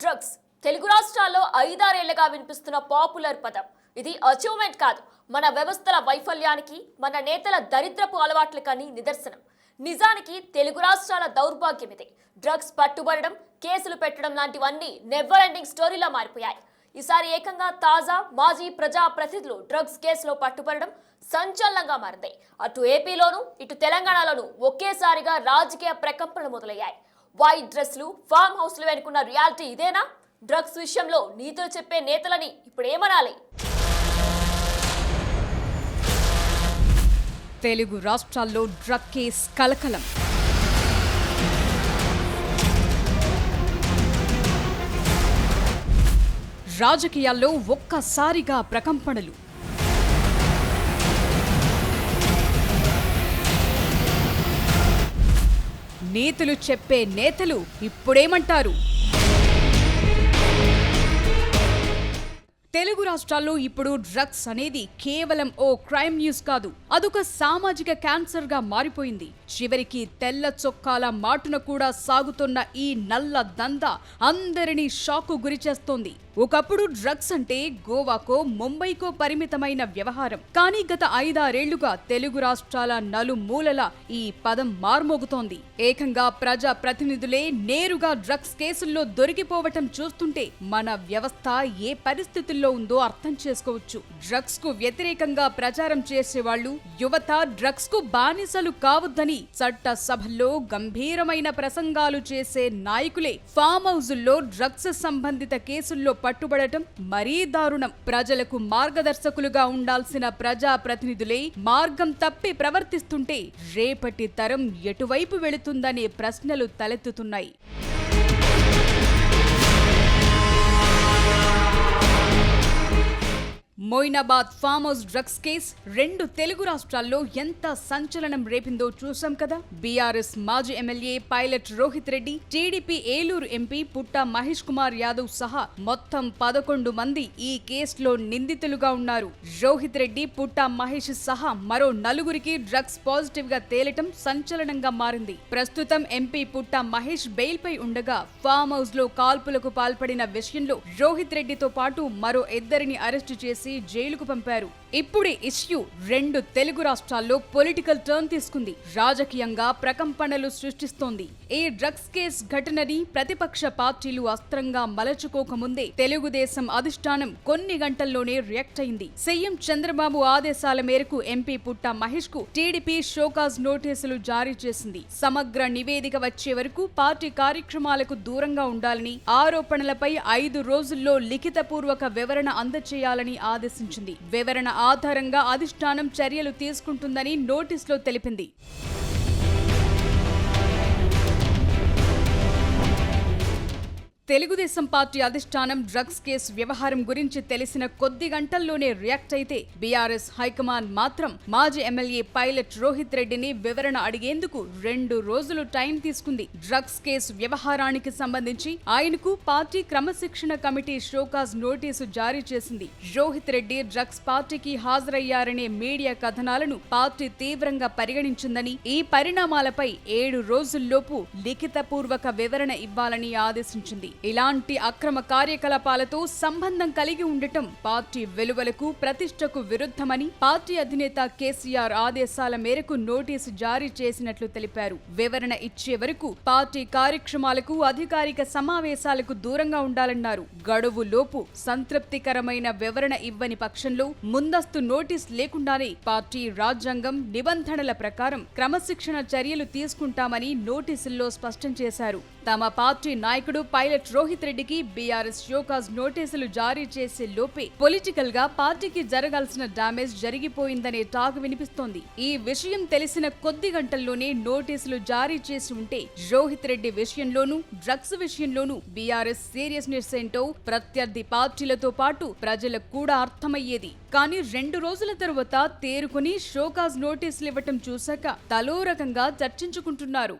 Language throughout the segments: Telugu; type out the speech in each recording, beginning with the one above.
డ్రగ్స్ తెలుగు రాష్ట్రాల్లో 5-6 ఏళ్లుగా వినిపిస్తున్న పాపులర్ పదం. ఇది అచీవ్మెంట్ కాదు, మన వ్యవస్థల వైఫల్యానికి, మన నేతల దరిద్రపు అలవాట్లకని నిదర్శనం. నిజానికి తెలుగు రాష్ట్రాల దౌర్భాగ్యం ఇది. డ్రగ్స్ పట్టుబడడం, కేసులు పెట్టడం లాంటివన్నీ నెవర్ ఎండింగ్ స్టోరీలా మారిపోయాయి. ఈసారి ఏకంగా తాజా మాజీ ప్రజా ప్రతినిధులు డ్రగ్స్ కేసులో పట్టుబడడం సంచలనంగా మారింది. అటు ఏపీలోనూ ఇటు తెలంగాణలోనూ ఒకేసారిగా రాజకీయ ప్రకంపనలు మొదలయ్యాయి. వైట్ డ్రెస్లు, ఫామ్ హౌస్లు వెనుకున్న రియాలిటీ ఇదేనా? డ్రగ్స్ విషయంలో నీతులు చెప్పే నేతలని ఇప్పుడు ఏమనాలి? తెలుగు రాష్ట్రాల్లో డ్రగ్ కేస్ కలకలం. రాజకీయాల్లో ఒక్కసారిగా ప్రకంపనలు. నీతులు చెప్పే నేతలు ఇప్పుడేమంటారు? తెలుగు రాష్ట్రాల్లో ఇప్పుడు డ్రగ్స్ అనేది కేవలం ఓ క్రైమ్ న్యూస్ కాదు, అదొక సామాజిక క్యాన్సర్ గా మారిపోయింది. చివరికి తెల్ల చొక్కాల మాటున కూడా సాగుతున్న ఈ నల్ల దంద అందరినీ షాకు గురిచేస్తోంది. ఒకప్పుడు డ్రగ్స్ అంటే గోవాకో, ముంబైకో పరిమితమైన వ్యవహారం. కానీ గత 5-6 ఏళ్లుగా తెలుగు రాష్ట్రాల నలుమూలల ఈ పదం మార్మోగుతోంది. ఏకంగా ప్రజా ప్రతినిధులే నేరుగా డ్రగ్స్ కేసుల్లో దొరికిపోవటం చూస్తుంటే మన వ్యవస్థ ఏ పరిస్థితుల్లో ఉందో అర్థం చేసుకోవచ్చు. డ్రగ్స్ కు వ్యతిరేకంగా ప్రచారం చేసేవాళ్లు, యువత డ్రగ్స్ కు బానిసలు కావద్దని చట్ట సభల్లో గంభీరమైన ప్రసంగాలు చేసే నాయకులే ఫామ్ హౌజుల్లో డ్రగ్స్ సంబంధిత కేసుల్లో పట్టుబడటం మరీ దారుణం. ప్రజలకు మార్గదర్శకులుగా ఉండాల్సిన ప్రజా ప్రతినిధులే మార్గం తప్పి ప్రవర్తిస్తుంటే రేపటి తరం ఎటువైపు వెళుతుందనే ప్రశ్నలు తలెత్తుతున్నాయి. Moinabad farm house drugs case 2 Telugu రాష్ట్రాల్లో ఎంత సంచలనం రేపిందో చూసాం కదా. బీఆర్ఎస్ మాజీ MLA pilot Rohit Reddy, TDP Eluru MP Putta Mahesh Kumar Yadav సహా మొత్తం 11 మంది ఈ కేసులో నిందితులుగా ఉన్నారు. రోహిత్ రెడ్డి, పుట్ట మహేష్ సహా మరో 4గురికి డ్రగ్స్ పాజిటివ్ గా తేలటం సంచలనంగా మారింది. ప్రస్తుతం ఎంపీ పుట్ట మహేష్ బెయిల్ పై ఉండగా ఫామ్ హౌస్ లో కాల్పులకు పాల్పడిన విషయంలో రోహిత్ రెడ్డితో పాటు మరో 2 అరెస్టు చేసి జైలుకు పంపారు. ఇప్పుడు ఇష్యూ 2 తెలుగు రాష్ట్రాల్లో పొలిటికల్ టర్న్ తీసుకుంది. రాజకీయంగా ప్రకంపనలు సృష్టిస్తోంది. ఈ డ్రగ్స్ కేస్ ఘటనని ప్రతిపక్ష పార్టీలు అస్త్రంగా మలచుకోకముందే తెలుగుదేశం అధిష్టానం కొన్ని గంటల్లోనే రియాక్ట్ అయింది. సీఎం చంద్రబాబు ఆదేశాల మేరకు ఎంపీ పుట్ట మహేష్ కు టీడీపీ షోకాజ్ నోటీసులు జారీ చేసింది. సమగ్ర నివేదిక వచ్చే వరకు పార్టీ కార్యక్రమాలకు దూరంగా ఉండాలని, ఆరోపణలపై 5 రోజుల్లో లిఖితపూర్వక వివరణ అందజేయాలని ఆదేశించింది. వివరణ ఆధారంగా అధిష్టానం చర్యలు తీసుకుంటుందని నోటీసులో తెలిపింది. తెలుగుదేశం పార్టీ అధిష్టానం డ్రగ్స్ కేసు వ్యవహారం గురించి తెలిసిన కొద్ది గంటల్లోనే రియాక్ట్ అయితే బీఆర్ఎస్ హైకమాండ్ మాత్రం మాజీ ఎమ్మెల్యే పైలట్ రోహిత్ రెడ్డిని వివరణ అడిగేందుకు 2 రోజులు టైం తీసుకుంది. డ్రగ్స్ కేసు వ్యవహారానికి సంబంధించి ఆయనకు పార్టీ క్రమశిక్షణ కమిటీ షోకాజ్ నోటీసు జారీ చేసింది. రోహిత్ రెడ్డి డ్రగ్స్ పార్టీకి హాజరయ్యారనే మీడియా కథనాలను పార్టీ తీవ్రంగా పరిగణించిందని, ఈ పరిణామాలపై 7 రోజుల్లోపు లిఖితపూర్వక వివరణ ఇవ్వాలని ఆదేశించింది. ఇలాంటి అక్రమ కార్యకలాపాలతో సంబంధం కలిగి ఉండటం పార్టీ విలువలకు, ప్రతిష్టకు విరుద్ధమని పార్టీ అధినేత కేసీఆర్ ఆదేశాల మేరకు నోటీసు జారీ చేసినట్లు తెలిపారు. వివరణ ఇచ్చే వరకు పార్టీ కార్యక్రమాలకు, అధికారిక సమావేశాలకు దూరంగా ఉండాలన్నారు. గడువు లోపు సంతృప్తికరమైన వివరణ ఇవ్వని పక్షంలో ముందస్తు నోటీస్ లేకుండానే పార్టీ రాజ్యాంగం నిబంధనల ప్రకారం క్రమశిక్షణ చర్యలు తీసుకుంటామని నోటీసుల్లో స్పష్టం చేశారు. తమ పార్టీ నాయకుడు పైలట్ రోహిత్ రెడ్డికి బీఆర్ఎస్ షోకాజ్ నోటీసులు జారీ చేసే లోపే పొలిటికల్ గా పార్టీకి జరగాల్సిన డ్యామేజ్ జరిగిపోయిందనే టాక్ వినిపిస్తోంది. ఈ విషయం తెలిసిన కొద్ది గంటల్లోనే నోటీసులు జారీ చేసి ఉంటే రోహిత్ రెడ్డి విషయంలోనూ, డ్రగ్స్ విషయంలోనూ బీఆర్ఎస్ సీరియస్నెస్ ఏంటో ప్రత్యర్థి పార్టీలతో పాటు ప్రజలకు కూడా అర్థమయ్యేది. కానీ 2 రోజుల తరువాత తేరుకుని షోకాజ్ నోటీసులు ఇవ్వటం చూశాక తలో రకంగా చర్చించుకుంటున్నారు.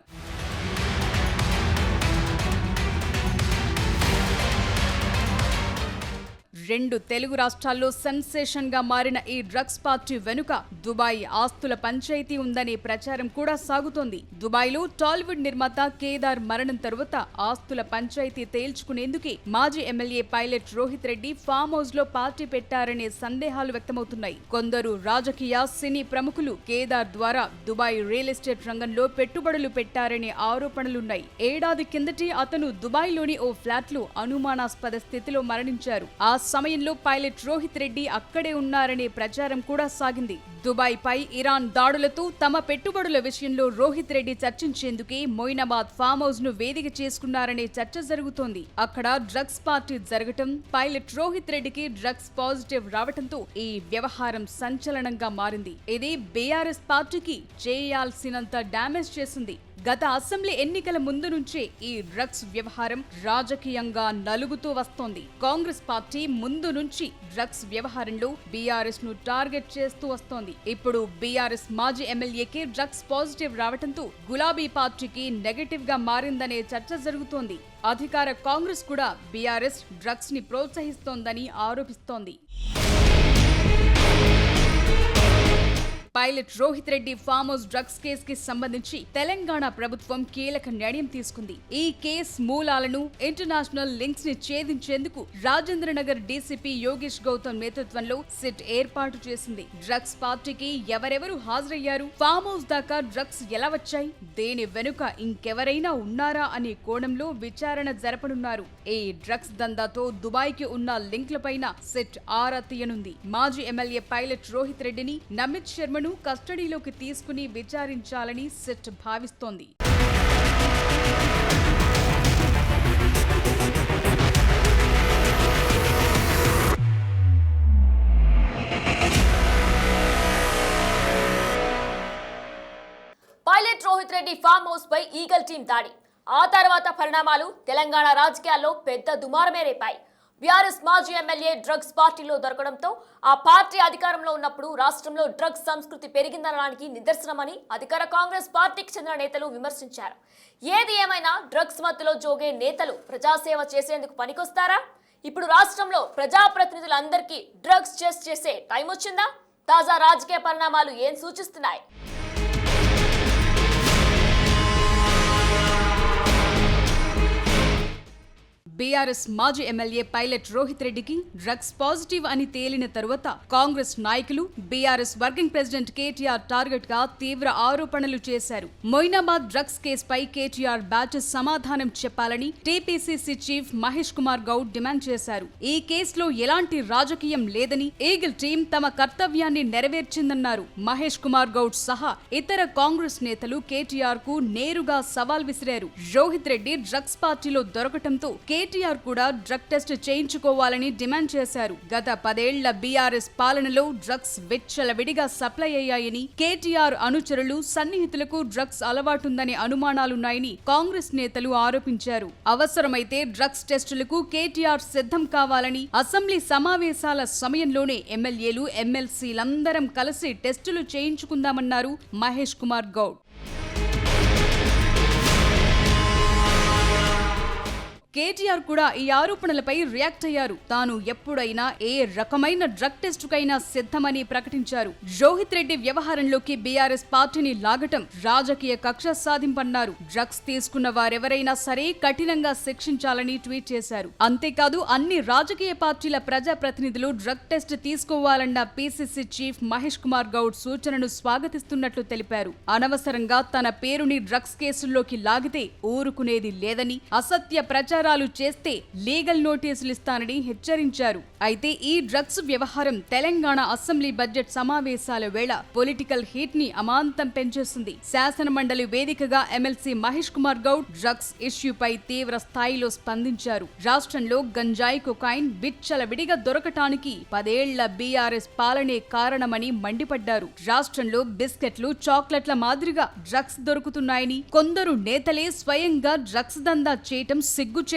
రెండు తెలుగు రాష్ట్రాల్లో సెన్సేషన్ గా మారిన ఈ డ్రగ్స్ పార్టీ వెనుక దుబాయ్ ఆస్తుల పంచాయతీ ఉందనే ప్రచారం కూడా సాగుతోంది. దుబాయ్ లో టాలీవుడ్ నిర్మాత కేదార్ మరణం తరువాత ఆస్తుల పంచాయతీ తేల్చుకునేందుకే మాజీ MLA pilot Rohit Reddy farm house లో పార్టీ పెట్టారనే సందేహాలు వ్యక్తమవుతున్నాయి. కొందరు రాజకీయ సినీ ప్రముఖులు కేదార్ ద్వారా దుబాయ్ రియల్ ఎస్టేట్ రంగంలో పెట్టుబడులు పెట్టారనే ఆరోపణలున్నాయి. ఏడాది కిందటి అతను దుబాయ్ లోని ఓ ఫ్లాట్ లో అనుమానాస్పద స్థితిలో మరణించారు. ఆ సమయంలో పైలట్ రోహిత్ రెడ్డి అక్కడే ఉన్నారనే ప్రచారం కూడా సాగింది. దుబాయ్ పై ఇరాన్ దాడులతో తమ పెట్టుబడుల విషయంలో రోహిత్ రెడ్డి చర్చించేందుకే మొయినాబాద్ ఫామ్ హౌస్ ను వేదిక చేసుకున్నారనే చర్చ జరుగుతోంది. అక్కడ డ్రగ్స్ పార్టీ జరగటం, పైలట్ రోహిత్ రెడ్డికి డ్రగ్స్ పాజిటివ్ రావటంతో ఈ వ్యవహారం సంచలనంగా మారింది. ఇది బీఆర్ఎస్ పార్టీకి చేయాల్సినంత డ్యామేజ్ చేసింది. గత అసెంబ్లీ ఎన్నికల ముందు నుంచే ఈ డ్రగ్స్ వ్యవహారం రాజకీయంగా నలుగుతూ వస్తోంది. కాంగ్రెస్ పార్టీ ముందు నుంచి డ్రగ్స్ వ్యవహారంలో బీఆర్ఎస్ ను టార్గెట్ చేస్తూ వస్తోంది. ఇప్పుడు బీఆర్ఎస్ మాజీ ఎమ్మెల్యేకి డ్రగ్స్ పాజిటివ్ రావడంతో గులాబీ పార్టీకి నెగటివ్ గా మారిందనే చర్చ జరుగుతోంది. అధికార కాంగ్రెస్ కూడా బీఆర్ఎస్ డ్రగ్స్ ని ప్రోత్సహిస్తోందని ఆరోపిస్తోంది. Pilot Rohit Reddy farm house drugs case కి సంబంధించి తెలంగాణ ప్రభుత్వం కీలక నిర్ణయం తీసుకుంది. ఈ కేసు మూలాలను, ఇంటర్నేషనల్ లింక్స్ ని ఛేదించేందుకు రాజేంద్రనగర్ డీసీపీ యోగేష్ గౌతమ్ నేతృత్వంలో సిట్ ఏర్పాటు చేసింది. డ్రగ్స్ పార్టీకి ఎవరెవరు హాజరయ్యారు, ఫామ్ హౌస్ దాకా డ్రగ్స్ ఎలా వచ్చాయి, దేని వెనుక ఇంకెవరైనా ఉన్నారా అనే కోణంలో విచారణ జరపనున్నారు. ఈ డ్రగ్స్ దందాతో దుబాయ్ కి ఉన్న లింక్లపైన సిట్ ఆరా తీయనుంది. మాజీ ఎమ్మెల్యే పైలట్ రోహిత్ రెడ్డిని, నమిత్ శర్మను కస్టడీలోకి తీసుకుని విచారించాలని సిట్ భావిస్తోంది. Pilot Rohit Reddy farm house పై ఈగల్ టీం దాడి, ఆ తర్వాత పరిణామాలు తెలంగాణ రాజకీయాల్లో పెద్ద దుమారమే రేపాయి. బీఆర్ఎస్ మాజీ ఎమ్మెల్యే డ్రగ్స్ పార్టీలో దొరకడంతో ఆ పార్టీ అధికారంలో ఉన్నప్పుడు రాష్ట్రంలో డ్రగ్స్ సంస్కృతి పెరిగిందనడానికి నిదర్శనమని అధికార కాంగ్రెస్ పార్టీకి చెందిన నేతలు విమర్శించారు. ఏది ఏమైనా డ్రగ్స్ మత్తులో జోగే నేతలు ప్రజాసేవ చేసేందుకు పనికొస్తారా? ఇప్పుడు రాష్ట్రంలో ప్రజాప్రతినిధులందరికీ డ్రగ్స్ టెస్ట్ చేసే టైం వచ్చిందా? తాజా రాజకీయ పరిణామాలు ఏం సూచిస్తున్నాయి? బీఆర్ఎస్ మాజీ ఎమ్మెల్యే పైలట్ రోహిత్ రెడ్డికి డ్రగ్స్ పాజిటివ్ అని తేలిన తరువాత కాంగ్రెస్ నాయకులు BRS working president KTR target గా తీవ్ర ఆరోపణలు చేశారు. మొయినాబాద్ డ్రగ్స్ కేసుపై కేటీఆర్ బ్యాచ్ సమాధానం చెప్పాలని TPCC chief Mahesh Kumar Goud demand చేశారు. ఈ కేసులో ఎలాంటి రాజకీయం లేదని ఈగిల్ టీం తమ కర్తవ్యాన్ని నెరవేర్చిందన్నారు. మహేష్ కుమార్ గౌడ్ సహా ఇతర కాంగ్రెస్ నేతలు కేటీఆర్ కు నేరుగా సవాల్ విసిరారు. రోహిత్ రెడ్డి డ్రగ్స్ పార్టీలో దొరకటంతో కేటీఆర్ కూడా డ్రగ్ టెస్ట్ చేయించుకోవాలని డిమాండ్ చేశారు. గత 10 ఏళ్ల బీఆర్ఎస్ పాలనలో డ్రగ్స్ విచ్చలవిడిగా సప్లై అయ్యాయని, కేటీఆర్ అనుచరులు, సన్నిహితులకు డ్రగ్స్ అలవాటుందనే అనుమానాలున్నాయని కాంగ్రెస్ నేతలు ఆరోపించారు. అవసరమైతే డ్రగ్స్ టెస్టులకు కేటీఆర్ సిద్ధం కావాలని అసెంబ్లీ సమావేశాల సమయంలోనే ఎమ్మెల్యేలు, ఎమ్మెల్సీలందరం కలిసి టెస్టులు చేయించుకుందామన్నారు మహేష్ కుమార్ గౌడ్. కేటీఆర్ కూడా ఈ ఆరోపణలపై రియాక్ట్ అయ్యారు. తాను ఎప్పుడైనా ఏ రకమైన డ్రగ్ టెస్టుకైనా సిద్ధమని ప్రకటించారు. రోహిత్ రెడ్డి వ్యవహారంలోకి బీఆర్ఎస్ పార్టీని లాగటం రాజకీయ కక్ష సాధింపన్నారు. డ్రగ్స్ తీసుకున్న వారెవరైనా సరే కఠినంగా శిక్షించాలని ట్వీట్ చేశారు. అంతేకాదు అన్ని రాజకీయ పార్టీల ప్రజాప్రతినిధులు డ్రగ్ టెస్ట్ తీసుకోవాలన్న పీసీసీ చీఫ్ మహేష్ కుమార్ గౌడ్ సూచనను స్వాగతిస్తున్నట్లు తెలిపారు. అనవసరంగా తన పేరుని డ్రగ్స్ కేసుల్లోకి లాగితే ఊరుకునేది లేదని, అసత్య ప్రచారాలు చేస్తే లీగల్ నోటీసులు ఇస్తానని హెచ్చరించారు. అయితే ఈ డ్రగ్స్ వ్యవహారం తెలంగాణ అసెంబ్లీ బడ్జెట్ సమావేశాల వేళ పొలిటికల్ హీట్ ని అమాంతం పెంచేసింది. శాసన మండలి వేదికగా ఎమ్మెల్సీ మహేష్ కుమార్ గౌడ్ డ్రగ్స్ ఇష్యూపై తీవ్ర స్థాయిలో స్పందించారు. రాష్ట్రంలో గంజాయి, కొకైన్ విచ్చలవిడిగా దొరకటానికి 10 ఏళ్ల బీఆర్ఎస్ పాలనే కారణమని మండిపడ్డారు. రాష్ట్రంలో బిస్కెట్లు, చాక్లెట్ల మాదిరిగా డ్రగ్స్ దొరుకుతున్నాయని, కొందరు నేతలే స్వయంగా డ్రగ్స్ దందా చేయటం సిగ్గుచేటన్నారు.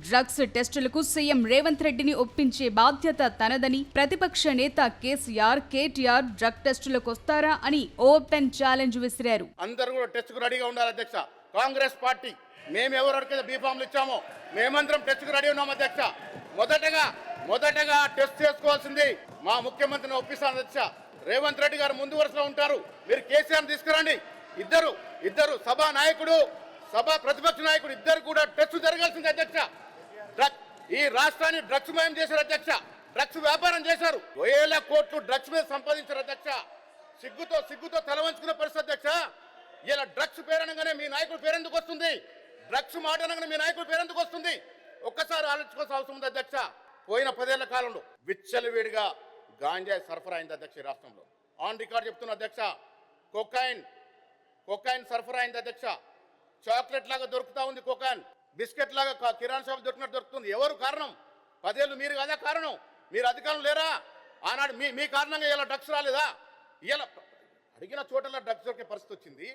డ్రగ్స్ టెస్టులకు సీఎం రేవంత్ రెడ్డిని ఒప్పించే బాధ్యత తనదని ప్రతిపక్ష నేత కేసీఆర్, కేటీఆర్ డ్రగ్ టెస్టులకు వస్తారా అని ఓపెన్ ఛాలెంజ్ విసిరారు. అందరూ కూడా టెస్టుకు రెడీగా ఉండాలి అధ్యక్ష. కాంగ్రెస్ పార్టీ మేము ఎవరికైతే బీఫామ్లు ఇచ్చామో మేమందరం టెస్టుకు రెడీ ఉన్నాం అధ్యక్ష. మొదటగా టెస్ట్ చేసుకోవాల్సింది మా ముఖ్యమంత్రిని ఒప్పిస్తాను అధ్యక్ష. రేవంత్ రెడ్డి గారు ముందు వరుసలో ఉంటారు, మీరు కేసీఆర్ తీసుకురండి. ఇద్దరు సభా నాయకుడు, సభా ప్రతిపక్ష నాయకుడు ఇద్దరు కూడా టెస్ట్ జరగాల్సింది అధ్యక్ష. ఈ రాష్ట్రాన్ని డ్రగ్స్ మయం చేశారు అధ్యక్ష, డ్రగ్స్ వ్యాపారం చేశారు, వేల కోట్లు డ్రగ్స్ మీద సంపాదించారు అధ్యక్ష. సిగ్గుతో తలవంచుకున్న పరిస్థితి అధ్యక్ష. ఇలా డ్రగ్స్ పేరనగానే మీ నాయకుడు పేరెందుకు వస్తుంది? డ్రగ్స్ మాట అనగానే మీ నాయకుడు పేరెందుకు వస్తుంది? ఒక్కసారి ఆలోచించుకోవాల్సిన అవసరం ఉంది అధ్యక్ష. పోయిన 10 ఏళ్ల కాలంలో విచ్చలవిడిగా గాంజా సరఫరా అయింది అధ్యక్ష ఈ రాష్ట్రంలో. ఆన్ రికార్డ్ చెప్తున్న అధ్యక్ష, కొకైన్ సరఫరా అయింది అధ్యక్ష. చాక్లెట్ లాగా దొరుకుతా ఉంది కొకైన్, బిస్కెట్ లాగా కిరాణా షాప్ దొరికినట్టు దొరుకుతుంది. ఎవరు కారణం? 10 ఏళ్ళు మీరు కదా కారణం. మీరు అధికారం లేరా? ఆనాడు మీ కారణంగా ఇలా డ్రగ్స్ రాలేదా? ఇలా అడిగిన చోటలా డ్రగ్స్ దొరికే పరిస్థితి వచ్చింది.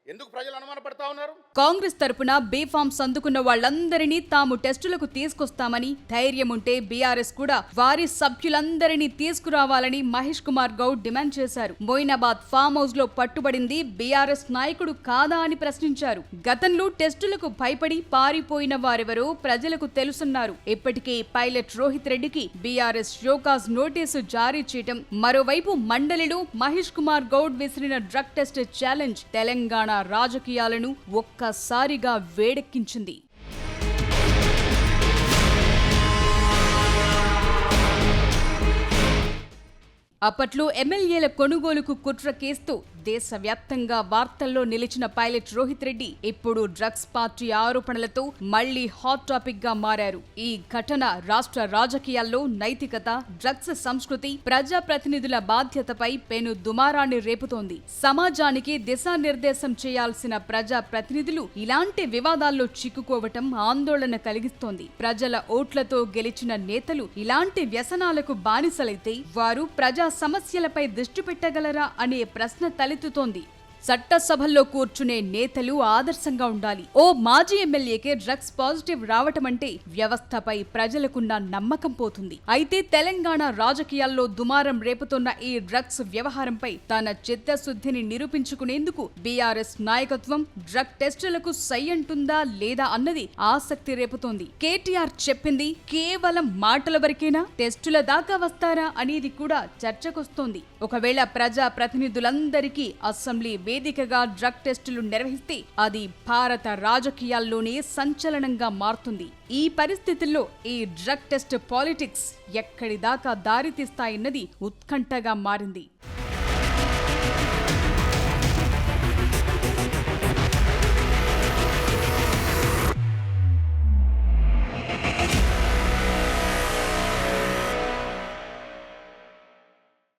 ఎందుకు ప్రజలు అనుమానపడతా ఉన్నారు? కాంగ్రెస్ తరపున బీ ఫామ్స్ అందుకున్న వాళ్ళందరినీ తాము టెస్టులకు తీసుకొస్తామని, ధైర్యం ఉంటే బీఆర్ఎస్ కూడా వారి సభ్యులందరినీ తీసుకురావాలని మహేష్ కుమార్ గౌడ్ డిమాండ్ చేశారు. మొయినాబాద్ ఫామ్ హౌస్ లో పట్టుబడింది బీఆర్ఎస్ నాయకుడు కాదా అని ప్రశ్నించారు. గతంలో టెస్టులకు భయపడి పారిపోయిన వారెవరో ప్రజలకు తెలుసున్నారు. ఇప్పటికే పైలట్ రోహిత్ రెడ్డికి బీఆర్ఎస్ షోకాజ్ నోటీసు జారీ చేయటం, మరోవైపు మండలిలో మహేష్ కుమార్ గౌడ్ విసిరిన డ్రగ్ టెస్ట్ ఛాలెంజ్ తెలంగాణ రాజకీయాలను ఒక్కసారిగా వేడెక్కించింది. అప్పట్లో ఎమ్మెల్యేల కొనుగోలుకు కుట్ర కేస్తూ దేశవ్యాప్తంగా వార్తల్లో నిలిచిన పైలట్ రోహిత్ రెడ్డి ఇప్పుడు డ్రగ్స్ పార్టీ ఆరోపణలతో మళ్లీ హాట్ టాపిక్ గా మారారు. ఈ ఘటన రాష్ట్ర రాజకీయాల్లో నైతికత, డ్రగ్స్ సంస్కృతి, ప్రజాప్రతినిధుల బాధ్యతపై పెను దుమారాన్ని రేపుతోంది. సమాజానికి దిశానిర్దేశం చేయాల్సిన ప్రజాప్రతినిధులు ఇలాంటి వివాదాల్లో చిక్కుకోవటం ఆందోళన కలిగిస్తోంది. ప్రజల ఓట్లతో గెలిచిన నేతలు ఇలాంటి వ్యసనాలకు బానిసలైతే వారు ప్రజా సమస్యలపై దృష్టి పెట్టగలరా అనే ప్రశ్న తలెత్తుతోంది. చట్టసభల్లో కూర్చునే నేతలు ఆదర్శంగా ఉండాలి. ఓ మాజీ ఎమ్మెల్యేకే డ్రగ్స్ పాజిటివ్ రావటమంటే వ్యవస్థపై ప్రజలకున్న నమ్మకం పోతుంది. అయితే తెలంగాణ రాజకీయాల్లో దుమారం రేపుతున్న ఈ డ్రగ్స్ వ్యవహారంపై తన చిత్తశుద్ధిని నిరూపించుకునేందుకు బీఆర్ఎస్ నాయకత్వం డ్రగ్ టెస్టులకు సై అంటుందా లేదా అన్నది ఆసక్తి రేపుతోంది. కేటీఆర్ చెప్పింది కేవలం మాటల వరకేనా? టెస్టుల దాకా వస్తారా అనేది కూడా చర్చకొస్తోంది. ఒకవేళ ప్రజా ప్రతినిధులందరికీ అసెంబ్లీ వేదికగా డ్రగ్ టెస్టులు నిర్వహిస్తే అది భారత రాజకీయాల్లోనే సంచలనంగా మారుతుంది. ఈ పరిస్థితుల్లో ఈ డ్రగ్ టెస్ట్ పాలిటిక్స్ ఎక్కడి దాకా దారితీస్తాయన్నది ఉత్కంఠగా మారింది.